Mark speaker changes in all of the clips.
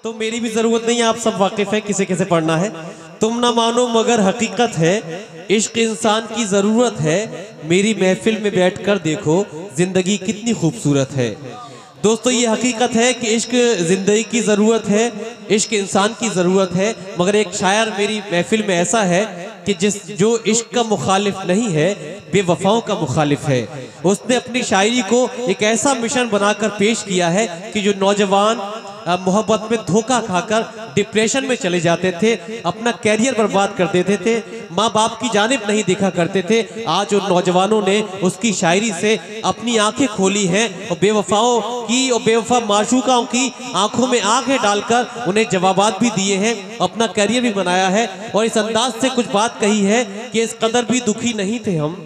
Speaker 1: तो मेरी भी जरूरत नहीं है, आप सब वाकिफ है किसे कैसे पढ़ना है। तुम ना मानो मगर हकीकत है, इश्क इंसान की जरूरत है, मेरी महफिल में बैठकर देखो जिंदगी कितनी खूबसूरत है। दोस्तों ये हकीकत है कि इश्क जिंदगी की ज़रूरत है, इश्क इंसान की ज़रूरत है, मगर एक शायर मेरी महफिल में ऐसा है कि जो इश्क का मुखालिफ नहीं है बेवफाओं का मुखालिफ है। उसने अपनी शायरी को एक ऐसा मिशन बनाकर पेश किया है कि जो नौजवान मोहब्बत में धोखा खाकर डिप्रेशन में चले जाते थे, अपना कैरियर बर्बाद कर देते थे, माँ बाप की जानिब नहीं देखा करते थे, आज उन नौजवानों ने उसकी शायरी से अपनी आंखें खोली हैं और बेवफाओं की और बेवफा माशूकाओं की आंखों में आंखें डालकर उन्हें जवाबात भी दिए हैं, अपना कैरियर भी बनाया है और इस अंदाज से कुछ बात कही है कि इस कदर भी दुखी नहीं थे हम,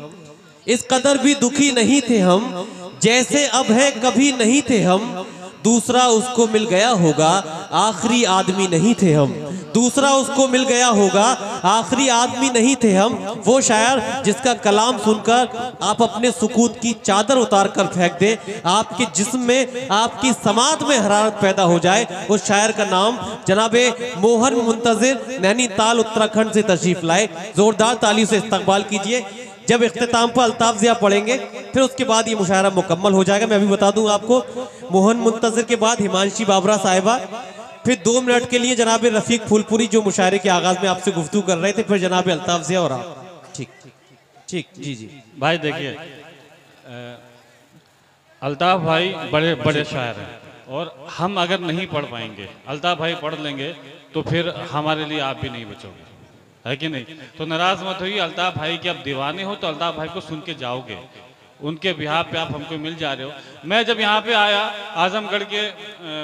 Speaker 1: इस कदर भी दुखी नहीं थे हम, जैसे अब है कभी नहीं थे हम, दूसरा उसको मिल गया होगा आखिरी आदमी नहीं थे हम, दूसरा उसको मिल गया होगा आखिरी आदमी नहीं थे हम। वो शायर जिसका कलाम सुनकर आप अपने सुकूत की चादर उतार कर फेंक दें, आपके जिस्म में आपकी समात में हरारत पैदा हो जाए, उस शायर का नाम जनाबे मोहन मुंतजिर नैनीताल उत्तराखंड से तशरीफ लाए। जोरदार ताली से इस्तकबाल कीजिए। जब इख्तिताम पर अल्ताफ ज़िया पढ़ेंगे फिर उसके बाद ये मुशायरा मुकम्मल हो जाएगा। मैं अभी बता दूं आपको, मोहन मुंतजिर के बाद हिमांशी बाबरा साहिबा, फिर 2 मिनट के लिए जनाब रफीक फूलपुरी जो मुशायरे के आगाज में आपसे गुफ्तगू कर रहे थे, फिर जनाब अल्ताफ ज़िया और आप। ठीक ठीक जी जी
Speaker 2: भाई देखिए, अल्ताफ भाई बड़े बड़े शायर हैं और हम अगर नहीं पढ़ पाएंगे, अल्ताफ भाई पढ़ लेंगे तो फिर हमारे लिए आप भी नहीं बचोगे, है कि नहीं। तो नाराज मत होइए, अल्ताफ भाई के आप दीवाने हो तो अल्ताफ भाई को सुन के जाओगे, उनके बिहार पे आप हमको मिल जा रहे हो। मैं जब यहाँ पे आया, आजमगढ़ के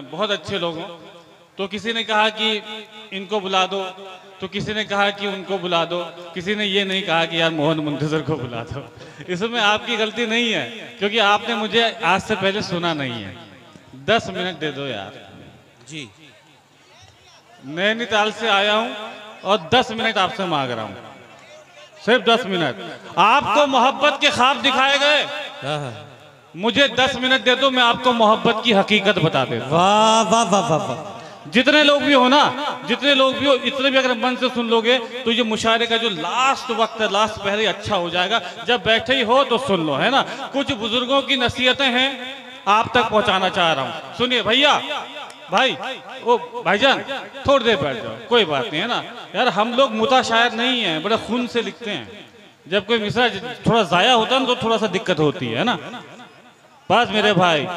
Speaker 2: बहुत अच्छे लोग हों, तो किसी ने कहा कि इनको बुला दो, तो किसी ने कहा कि उनको बुला दो, किसी ने ये नहीं कहा कि यार मोहन मुंतजिर को बुला दो। इसमें आपकी गलती नहीं है, क्योंकि आपने मुझे आज से पहले सुना नहीं है। 10 मिनट दे दो यार
Speaker 1: जी।
Speaker 2: नैनीताल से आया हूँ और 10 मिनट आपसे मांग रहा हूँ, सिर्फ 10 मिनट। आपको मोहब्बत के ख्वाब दिखाए गए, मुझे 10 मिनट दे दो, मैं आपको मोहब्बत की हकीकत बता देता हूं।
Speaker 1: वाह वाह वाह वाह वाह।
Speaker 2: जितने लोग भी हो ना, जितने लोग भी हो, इतने भी अगर मन से सुन लोगे तो ये मुशायरे का जो लास्ट वक्त है, लास्ट पहले अच्छा हो जाएगा। जब बैठे ही हो तो सुन लो, है ना। कुछ बुजुर्गों की नसीहतें हैं, आप तक पहुंचाना चाह रहा हूं। सुनिए भैया, भाई ओ भाईजान थोड़ी देर बैठ जाओ, कोई बात नहीं, है ना यार। हम लोग मुता शायर नहीं हैं, बड़े खून से लिखते हैं। जब कोई मिसरा थोड़ा जाया होता है ना तो थोड़ा सा दिक्कत होती है ना। बस मेरे भाई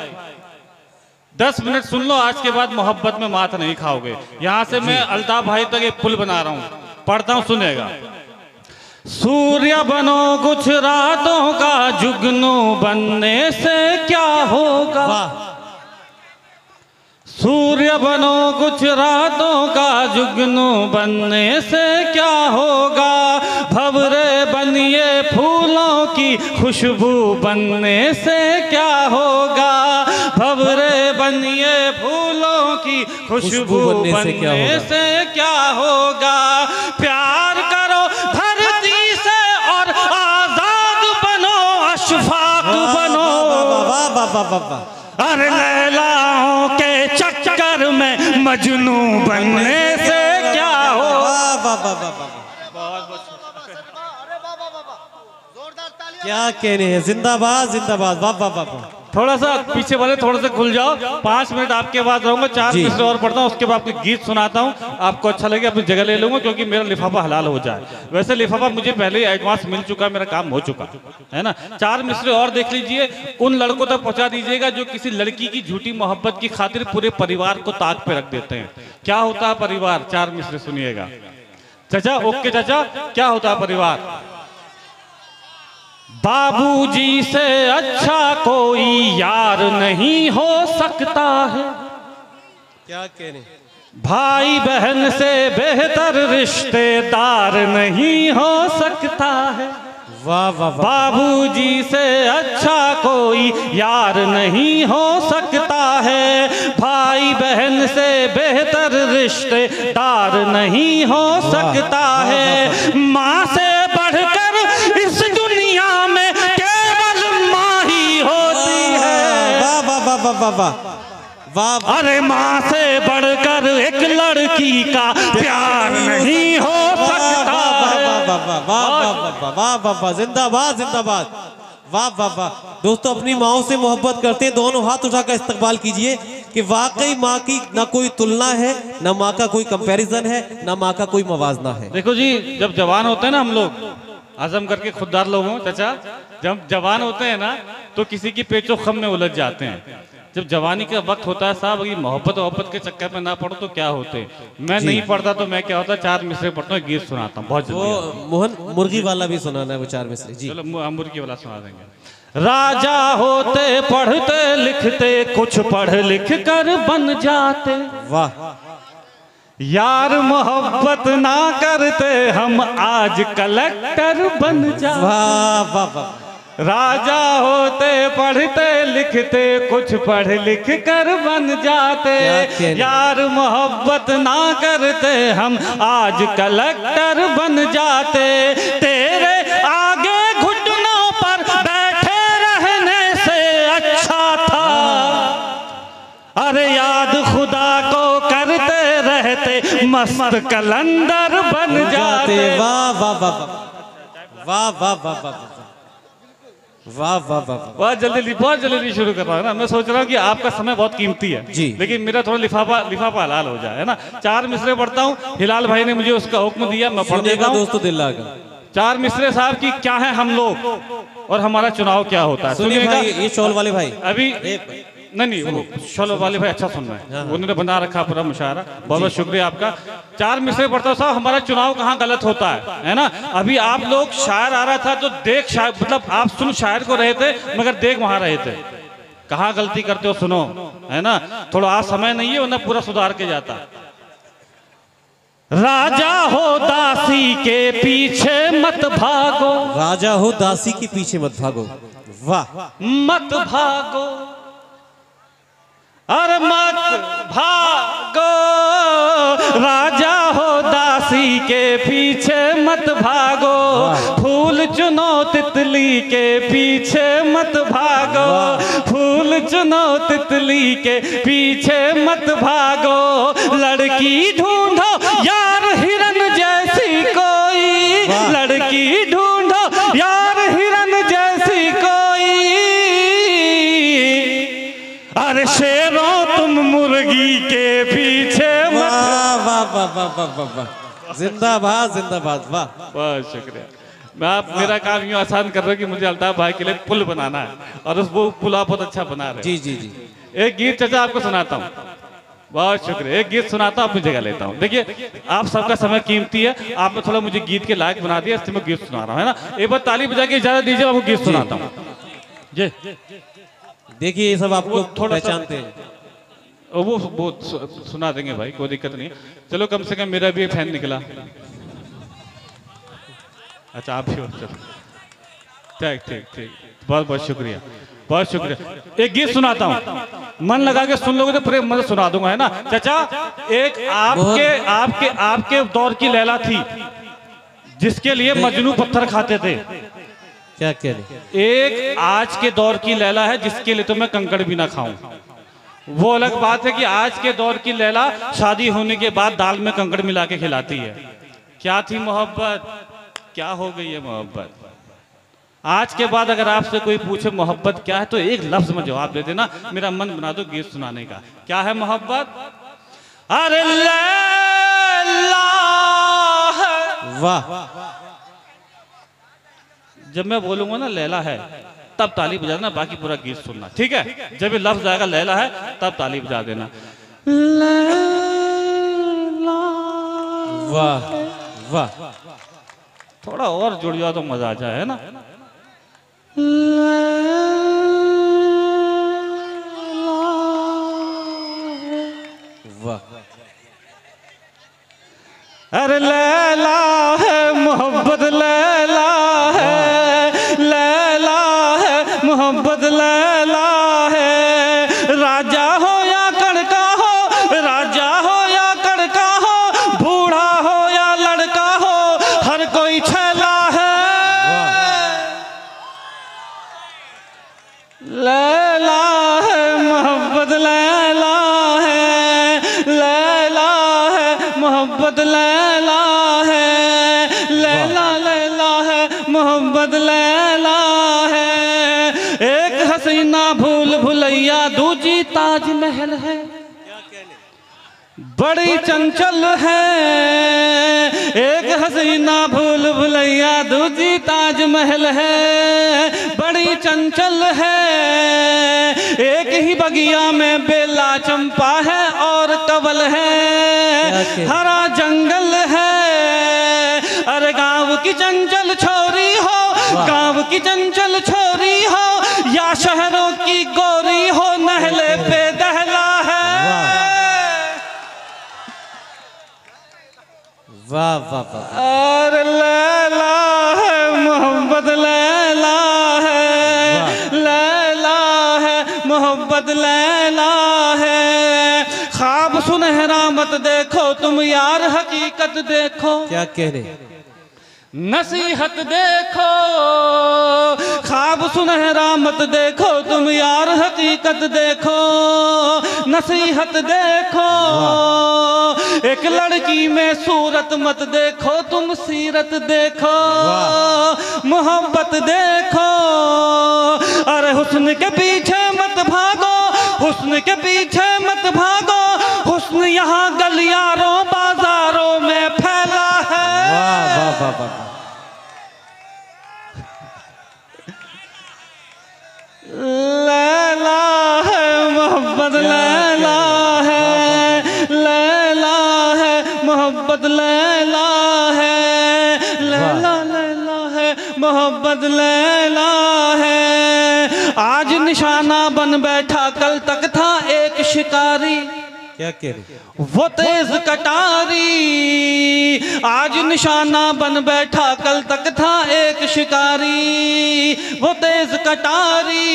Speaker 2: 10 मिनट सुन लो, आज के बाद मोहब्बत में मात नहीं खाओगे। यहाँ से मैं अल्ताफ भाई तक एक पुल बना रहा हूँ, पढ़ता हूँ, सुनेगा। सूर्य बनो कुछ रातों का, जुगनू बनने से क्या होगा। सूर्य बनो कुछ रातों का, जुगनू बनने से क्या होगा। भंवरे बनिए फूलों की, खुशबू बनने से क्या होगा। भंवरे बनिए फूलों की, खुशबू बनने से क्या होगा। प्यार करो धरती से और आजाद बनो, अशफाक बनो। अरे लैलाओं के चक्कर में मजनू बनने से क्या हो।
Speaker 1: क्या कहने हैं, जिंदाबाद जिंदाबाद, वाह वाह वाह।
Speaker 2: थोड़ा सा पीछे वाले थोड़ा सा खुल जाओ, 5 मिनट आपके बाद रहूंगा, 4 मिसरे और पढ़ता हूँ, उसके बाद आपको गीत सुनाता हूँ। आपको अच्छा लगे अपनी जगह ले लूंगा, क्योंकि मेरा लिफाफा हलाल हो जाए। वैसे लिफाफा मुझे पहले ही एडवांस मिल चुका, मेरा काम हो चुका है ना। 4 मिसरे और देख लीजिए, उन लड़कों तक पहुंचा दीजिएगा जो किसी लड़की की झूठी मोहब्बत की खातिर पूरे परिवार को ताक पे रख देते हैं। क्या होता है परिवार, 4 मिसरे सुनिएगा। चाचा, ओके चाचा, क्या होता है परिवार। बाबूजी से अच्छा कोई यार नहीं हो सकता है।
Speaker 1: क्या कहने।
Speaker 2: भाई बहन से बेहतर रिश्तेदार नहीं हो सकता है।
Speaker 1: वाह वाह वाह।
Speaker 2: बाबूजी से अच्छा कोई यार नहीं हो सकता है। भाई बहन से बेहतर रिश्तेदार नहीं हो सकता है। माँ से बढ़कर इस दुनिया में केवल माँ ही होती है।
Speaker 1: वाह वाह वाह वाह वाह वाह वाह
Speaker 2: अरे माँ से बढ़कर एक लड़की का प्यार नहीं हो सकता।
Speaker 1: वाह जिंदाबाद जिंदाबाद, वाह वाह वाह। दोस्तों अपनी माओ से मोहब्बत करते हैं, दोनों हाथ उठाकर इस्तकबाल कीजिए कि वाकई माँ की ना कोई तुलना है, ना माँ का कोई कंपैरिजन है, ना माँ का कोई मवाजना है।
Speaker 2: देखो जी, जब जवान होते हैं ना हम लोग, आजम करके खुददार लोग हों चाचा, जब जवान होते हैं ना तो किसी की पेचो खम में उलझ जाते हैं। जब जवानी का वक्त होता है साहब, ये मोहब्बत के चक्कर में ना पढ़ो तो क्या होते। मैं नहीं पढ़ता तो मैं क्या होता, 4 मिसरे पढ़ता हूँ, गीत सुनाता हूँ बहुत
Speaker 1: वो
Speaker 2: जल्दी।
Speaker 1: मोहन मुर्गी वाला भी सुनाना है, वो 4 मिसरे जी।
Speaker 2: चलो मुर्गी वाला सुना देंगे। राजा होते पढ़ते लिखते, कुछ पढ़ लिख कर बन जाते।
Speaker 1: वाह
Speaker 2: यार मोहब्बत ना करते, हम आज कलेक्टर बन जाते।
Speaker 1: वाह वाह वाह।
Speaker 2: राजा होते पढ़ते लिखते, कुछ पढ़ लिख कर बन जाते। यार मोहब्बत ना करते, हम आज कलेक्टर बन जाते। तेरे आगे घुटनों पर बैठे रहने से अच्छा था, अरे याद खुदा को करते रहते, मस्त कलंदर बन जाते।
Speaker 1: वाह वाह वाह वाह वाह वाह वाह वाह वाह वाह।
Speaker 2: बहुत जल्दी शुरू कर रहा हूँ ना। मैं सोच रहा हूँ कि आपका समय बहुत कीमती है
Speaker 1: जी,
Speaker 2: लेकिन मेरा थोड़ा लिफाफा हलाल हो जाए, है ना। 4 मिसरे पढ़ता हूँ, हिलाल भाई ने मुझे उसका हुक्म दिया, मैं पढ़ देता हूँ।
Speaker 1: दोस्तों दिल लगा
Speaker 2: 4 मिसरे साहब की क्या है हम लोग और हमारा चुनाव क्या होता है।
Speaker 1: सुनिएगा। ये शॉल वाले भाई
Speaker 2: अभी नहीं वो शॉल वाले भाई अच्छा सुन रहे हैं, उन्होंने बना रखा पूरा मुशायरा, बहुत बहुत शुक्रिया आपका। 4 मिसरे पढ़ता हूँ साहब, हमारा चुनाव कहाँ गलत होता है ना। अभी आप लोग शायर आ रहा था तो देख शायर, मतलब आप सुन शायर को रहे थे मगर देख वहां रहे थे। कहाँ गलती करते हो सुनो, है ना। थोड़ा आज समय नहीं है वरना पूरा सुधार के जाता। राजा हो दासी के पीछे मत भागो,
Speaker 1: राजा हो दासी के पीछे मत भागो। वाह
Speaker 2: मत भागो, अरे मत भागो। राजा हो दासी के पीछे मत भागो, फूल चुनो तितली के पीछे मत भागो। फूल चुनो तितली के पीछे मत भागो। लड़की ढूंढो यार हिरन जैसी कोई, लड़की ढूंढो यार हिरन जैसी कोई। अरे शेरों तुम मुर्गी के पीछे मत।
Speaker 1: वाह वाह वाह वाह वाह वाह वाह। जिंदाबाद जिंदाबाद। वाह
Speaker 2: बहुत शुक्रिया। मैं आप मेरा काम यूँ आसान कर रहा हूँ कि मुझे अल्ताफ भाई के लिए पुल बनाना है और उस वो पुल आप बहुत अच्छा बना रहे हैं।
Speaker 1: जी जी जी।
Speaker 2: एक गीत चाचा आपको सुनाता हूँ, बहुत शुक्रिया। एक गीत सुनाता हूँ, अपनी जगह लेता हूँ। देखिए आप सबका समय कीमती है, आपने थोड़ा मुझे गीत के लायक बना दिया, इसलिए मैं गीत सुना रहा हूँ, है ना। एक बार ताली बजा के इजाजत दीजिए, आपको गीत सुनाता हूँ जी।
Speaker 1: देखिए ये सब आपको
Speaker 2: थोड़ा
Speaker 1: पहचानते हैं।
Speaker 2: वो सुना देंगे भाई, कोई दिक्कत नहीं है। चलो कम से कम मेरा भी फैन निकला। अच्छा आप भी हो, चलो ठीक ठीक ठीक, बहुत बहुत शुक्रिया, बहुत शुक्रिया। एक गीत सुनाता हूँ, मन लगा के सुन लोगे तो पूरे मतलब सुना दूंगा, है ना चाचा। एक आपके दौर की लैला थी जिसके लिए मजनू पत्थर खाते थे।
Speaker 1: क्या कह रहे?
Speaker 2: एक आज के दौर की लैला है जिसके लिए तो मैं कंकड़ भी ना खाऊं। वो अलग बात है कि आज के दौर की लैला शादी होने के बाद दाल में कंकड़ मिला के खिलाती है। क्या थी मोहब्बत, क्या हो गई है मोहब्बत। आज के बाद अगर आपसे कोई पूछे मोहब्बत क्या है तो एक लफ्ज में जवाब दे देना, मेरा मन बना दो गीत सुनाने का। क्या है मोहब्बत? अरे लैला।
Speaker 1: वाह।
Speaker 2: जब मैं बोलूंगा ना लैला है तब ताली बजा देना, बाकी पूरा गीत सुनना, ठीक है। जब ये लफ्ज आएगा लैला है तब ताली बजा देना। लैला।
Speaker 1: वाह वाह।
Speaker 2: थोड़ा और जुड़ जाओ तो मजा आ जाए, है ना।
Speaker 1: वाह।
Speaker 2: अरे लैला है मोहब्बत, लैला है, लैला है मोहब्बत, लैला है। राजा हो या कड़का हो, राजा हो या कड़का हो, बूढ़ा हो या लड़का हो, हर कोई छैला है। लैला है मोहब्बत, लैला मोहब्बत लैला है। एक हसीना भूल भुलैया दूजी ताजमहल है, बड़ी चंचल है। एक हसीना भूल भुलैया दूजी ताजमहल है, बड़ी चंचल है। एक ही बगिया में बेला चंपा है और कवल है, हरा जंगल है। अरे गाँव की चंचल छोरी हो, गाँव की चंचल छोरी हो, या शहरों की गोरी हो, नहले पे दहला है।
Speaker 1: वाह वाह वाह।
Speaker 2: और लैला है मोहब्बत लैला है, लैला है मोहब्बत लैला है। ख्वाब सुनहरा मत देखो तुम यार, हकीकत देखो।
Speaker 1: क्या कह रहे?
Speaker 2: नसीहत देखो। ख्वाब सुनहरा मत देखो तुम यार, हकीकत देखो। नसीहत देखो। एक लड़की में सूरत मत देखो तुम, सीरत देखो। मोहब्बत देखो। अरे हुस्न के पीछे मत भागो, हुस्न के पीछे मत भागो। हुस्न यहाँ गलियारों बाजारों में फैला है।
Speaker 1: वाह वाह वाह वाह।
Speaker 2: लैला है मोहब्बत लैला है, लैला है मोहब्बत लैला है, लैला लैला है मोहब्बत लैला है। आज निशाना बन बैठा कल तक था एक शिकारी,
Speaker 1: क्या कह रहे?
Speaker 2: वो तेज कटारी। आज निशाना बन बैठा कल तक था एक शिकारी, वो तेज कटारी।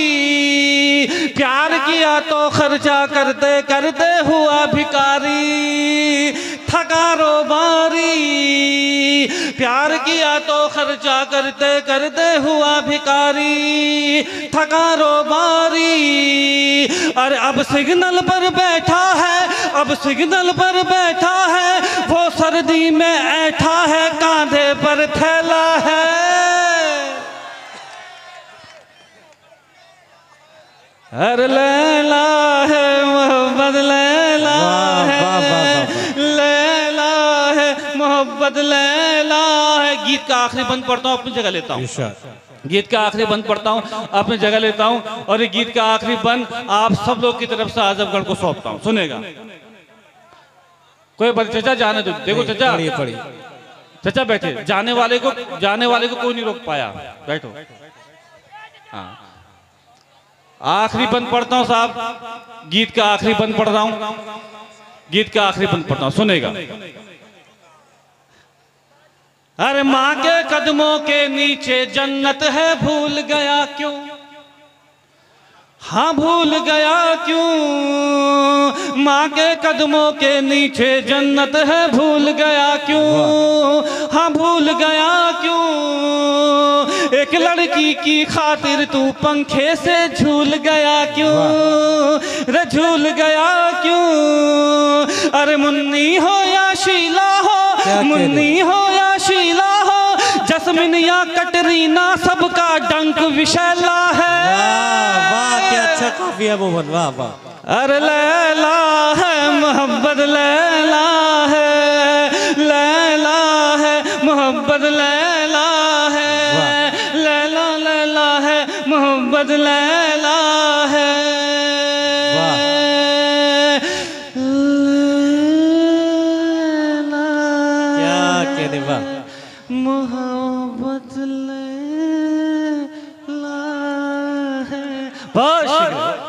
Speaker 2: प्यार किया तो खर्चा करते करते हुआ भिखारी, थका रोबारी। प्यार किया तो खर्चा करते करते हुआ भिखारी, थका रोबारी। अरे अब सिग्नल पर बैठा है, अब सिग्नल पर बैठा है, वो सर्दी में ऐठा है, कांधे पर थैला है। अरे लैला है मोहब्बत लैला है, लैला है मोहब्बत लैला है। गीत का आखिरी बंद पढ़ता हूँ, अपनी जगह लेता हूँ। गीत का आखिरी बंद पढ़ता हूँ, अपनी जगह लेता हूँ। और ये गीत का आखिरी बंद आप सब लोग की तरफ से आजमगढ़ को सौंपता हूँ। सुनेगा कोई? चचा जाने दो, देखो चचा,
Speaker 1: पढ़िए।
Speaker 2: चचा बैठे। जाने वाले को कोई नहीं रोक पाया, बैठो। हाँ, आखिरी बंद पढ़ता हूँ साहब, गीत का आखिरी बंद पढ़ रहा हूँ, गीत का आखिरी बंद पढ़ता हूँ, सुनेगा। अरे माँ के कदमों के नीचे जन्नत है, भूल गया क्यों? हाँ भूल गया क्यों? माँ के कदमों के नीचे जन्नत है, भूल गया क्यों? हाँ भूल गया क्यों? एक लड़की की खातिर तू पंखे से झूल गया क्यों? रे झूल गया क्यों? अरे मुन्नी हो या शीला हो, मुन्नी हो या शीला हो, जस्मिन या कटरीना, सबका डंक विशैला है।
Speaker 1: वाह क्या अच्छा काफिया मोहन, वाह वाह।
Speaker 2: अरे लैला है मोहब्बत लैला है, लैला है मोहब्बत लैला है, लैला लैला है मोहब्बत लैला है।
Speaker 1: क्या कहने, वाह।
Speaker 2: मोहब्बत लैला है। बहुत शुक्रिया।